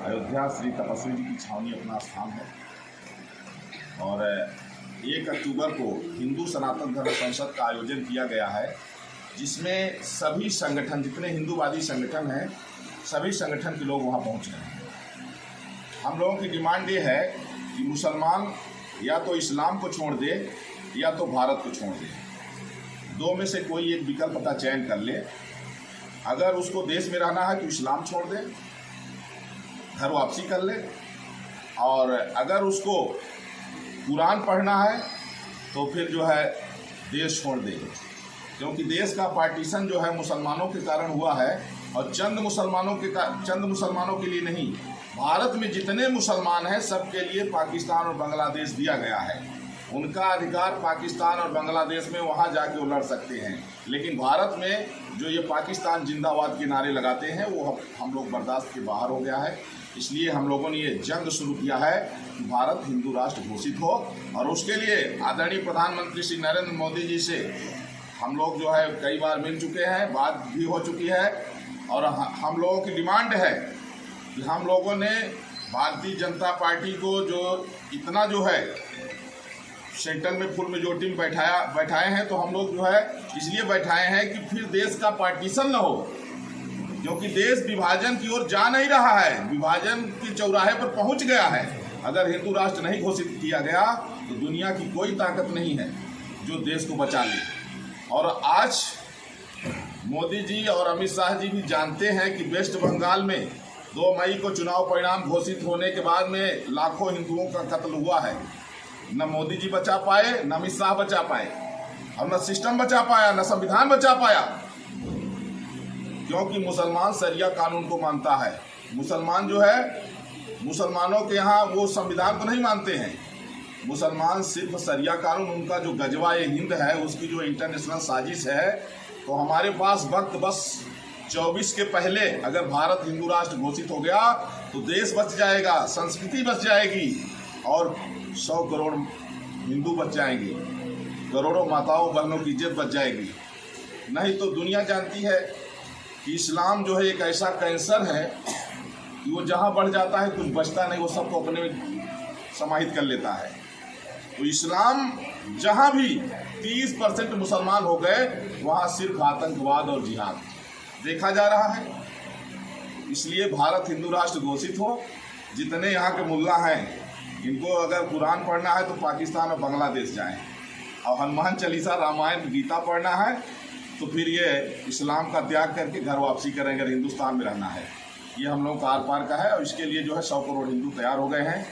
अयोध्या श्री तपस्वी जी की छावनी अपना स्थान है और 1 अक्टूबर को हिंदू सनातन धर्म संसद का आयोजन किया गया है, जिसमें सभी संगठन, जितने हिंदूवादी संगठन हैं, सभी संगठन के लोग वहां पहुंच रहे हैं। हम लोगों की डिमांड ये है कि मुसलमान या तो इस्लाम को छोड़ दे या तो भारत को छोड़ दे, दो में से कोई एक विकल्प का चयन कर ले। अगर उसको देश में रहना है तो इस्लाम छोड़ दे, घर वापसी कर ले, और अगर उसको कुरान पढ़ना है तो फिर जो है देश छोड़ दे, क्योंकि देश का पार्टीशन जो है मुसलमानों के कारण हुआ है और चंद मुसलमानों के लिए नहीं, भारत में जितने मुसलमान हैं सबके लिए पाकिस्तान और बांग्लादेश दिया गया है। उनका अधिकार पाकिस्तान और बांग्लादेश में वहाँ जाके वो लड़ सकते हैं, लेकिन भारत में जो ये पाकिस्तान जिंदाबाद के नारे लगाते हैं वो हम लोग बर्दाश्त के बाहर हो गया है। इसलिए हम लोगों ने ये जंग शुरू किया है कि भारत हिंदू राष्ट्र घोषित हो, और उसके लिए आदरणीय प्रधानमंत्री श्री नरेंद्र मोदी जी से हम लोग जो है कई बार मिल चुके हैं, बात भी हो चुकी है, और हम लोगों की डिमांड है कि हम लोगों ने भारतीय जनता पार्टी को जो इतना जो है सेंटर में फुल मेजोरिटी में बैठाए हैं, तो हम लोग जो है इसलिए बैठाए हैं कि फिर देश का पार्टीशन न हो, क्योंकि देश विभाजन की ओर जा नहीं रहा है, विभाजन की चौराहे पर पहुंच गया है। अगर हिंदू राष्ट्र नहीं घोषित किया गया तो दुनिया की कोई ताकत नहीं है जो देश को बचा ले। और आज मोदी जी और अमित शाह जी भी जानते हैं कि वेस्ट बंगाल में 2 मई को चुनाव परिणाम घोषित होने के बाद में लाखों हिंदुओं का कत्ल हुआ है। न मोदी जी बचा पाए, न अमित शाह बचा पाए, और न सिस्टम बचा पाया, न संविधान बचा पाया, क्योंकि मुसलमान शरिया कानून को मानता है। मुसलमान जो है, मुसलमानों के यहाँ वो संविधान को नहीं मानते हैं, मुसलमान सिर्फ शरिया कानून, उनका जो गजवा ये हिंद है उसकी जो इंटरनेशनल साजिश है। तो हमारे पास वक्त बस 24 के पहले अगर भारत हिंदू राष्ट्र घोषित हो गया तो देश बच जाएगा, संस्कृति बच जाएगी, और 100 करोड़ हिंदू बच जाएंगे, करोड़ों माताओं बहनों की इज्जत बच जाएगी। नहीं तो दुनिया जानती है कि इस्लाम जो है एक ऐसा कैंसर है कि वो जहाँ बढ़ जाता है कुछ बचता नहीं, वो सबको अपने में समाहित कर लेता है। तो इस्लाम जहाँ भी 30% मुसलमान हो गए वहाँ सिर्फ आतंकवाद और जिहाद देखा जा रहा है। इसलिए भारत हिंदू राष्ट्र घोषित हो। जितने यहाँ के मुल्ला हैं इनको अगर कुरान पढ़ना है तो पाकिस्तान और बांग्लादेश जाएं, और हनुमान चालीसा, रामायण, गीता पढ़ना है तो फिर ये इस्लाम का त्याग करके घर वापसी करेंगे अगर हिंदुस्तान में रहना है। ये हम लोग का आर पार का है, और इसके लिए जो है 100 करोड़ हिंदू तैयार हो गए हैं।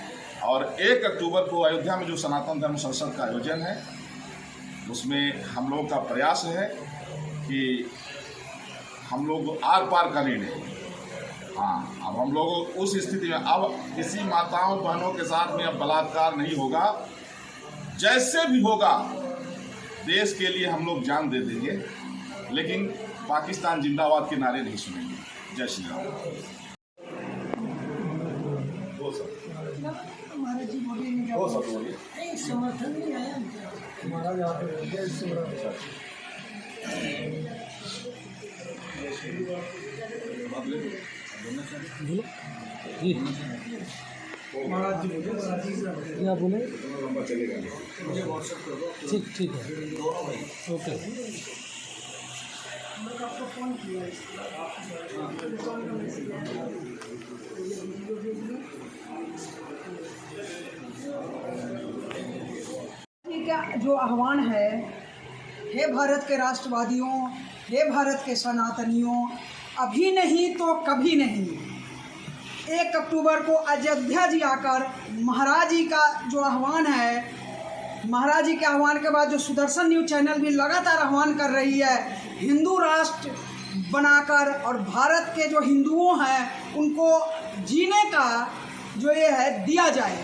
और 1 अक्टूबर को अयोध्या में जो सनातन धर्म संसद का आयोजन है उसमें हम लोगों का प्रयास है कि हम लोग आर पार का निर्णय, हाँ, अब हम लोग उस स्थिति में, अब किसी माताओं बहनों के साथ में अब बलात्कार नहीं होगा, जैसे भी होगा देश के लिए हम लोग जान दे देंगे, लेकिन पाकिस्तान जिंदाबाद के नारे नहीं सुनेंगे। जय श्री राम। समर्थन नहीं आया महाराज, यहाँ पे महाराज जी क्या बोले, ठीक है, ओके। का जो आह्वान है, हे भारत के राष्ट्रवादियों, हे भारत के सनातनियों, अभी नहीं तो कभी नहीं। 1 अक्टूबर को अयोध्या जी आकर महाराज जी का जो आह्वान है, महाराज जी के आह्वान के बाद जो सुदर्शन न्यूज़ चैनल भी लगातार आह्वान कर रही है, हिंदू राष्ट्र बनाकर और भारत के जो हिंदुओं हैं उनको जीने का जो ये है दिया जाए।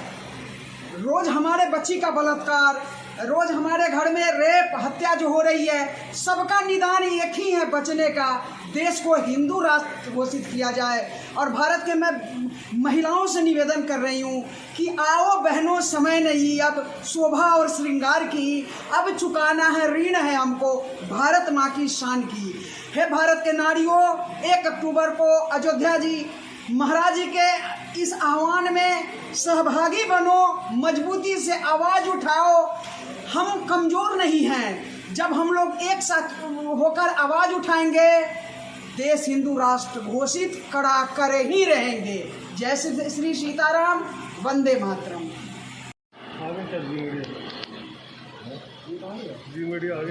रोज़ हमारे बच्ची का बलात्कार, रोज़ हमारे घर में रेप, हत्या जो हो रही है, सबका निदान एक ही है, बचने का। देश को हिंदू राष्ट्र घोषित किया जाए। और भारत के मैं महिलाओं से निवेदन कर रही हूँ कि आओ बहनों, समय नहीं अब शोभा और श्रृंगार की, अब चुकाना है ऋण है हमको भारत माँ की शान की। हे भारत के नारियों, 1 अक्टूबर को अयोध्या जी महाराज जी के इस आह्वान में सहभागी बनो, मजबूती से आवाज़ उठाओ। हम कमज़ोर नहीं हैं। जब हम लोग एक साथ होकर आवाज़ उठाएंगे, देश हिंदू राष्ट्र घोषित करा कर ही रहेंगे। जय श्री सीताराम, वंदे मातरम।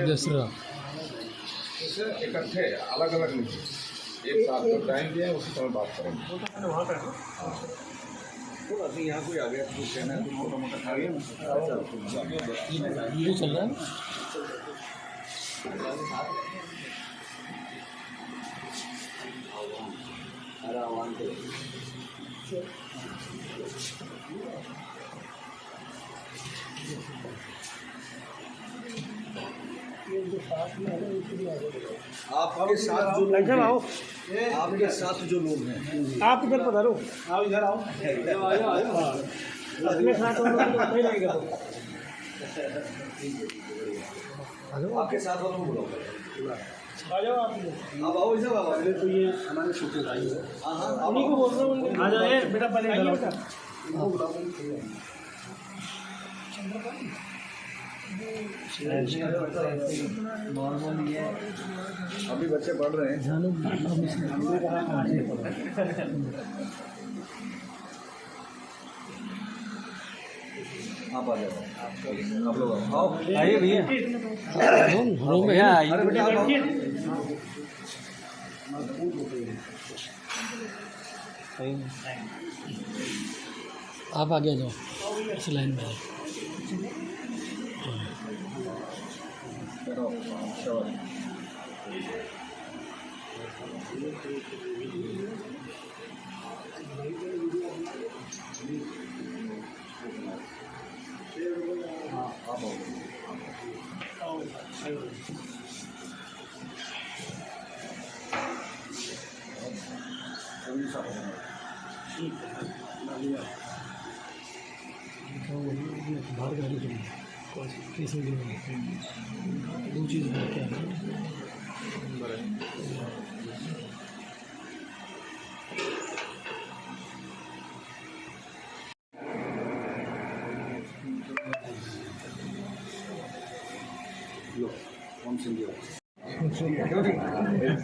जय श्री राम। इकट्ठे अलग अलग नहीं, एक साथ जो टाइम दिया है उसी समय बात करेंगे। तो अभी यहाँ कोई आ गया तो कहना है तो मोटा मोटा खा गया ये चल रहा है। आपके साथ जो लोग हैं, आपके साथ जो लोग हैं, आप इधर पधारो, आप इधर आओ। अपने साथ नहीं रहेगा। आपके साथ वालों को बुलाओ। आ जाओ आप आओ इधर आओ। तो ये हमारे छोटे भाई है, हाँ उन्हीं को बोल रहा हूँ। आ जाए बेटा, पहले इधर आओ। अभी बच्चे पढ़ रहे हैं। आप आ जाओ, आप लोग आओ। आइए भैया, घरों में है। अरे बेटा आप आओ। आप आगे आ जाओ, इस लाइन में। बाहर गाड़ी चली कैसे दो चीज़ है क्या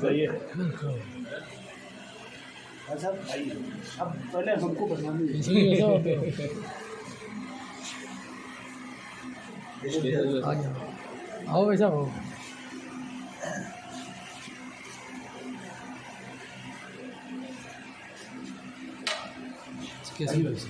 सही है। अच्छा अब पहले हमको बताना आओ वैसा हो। कैसी वैसे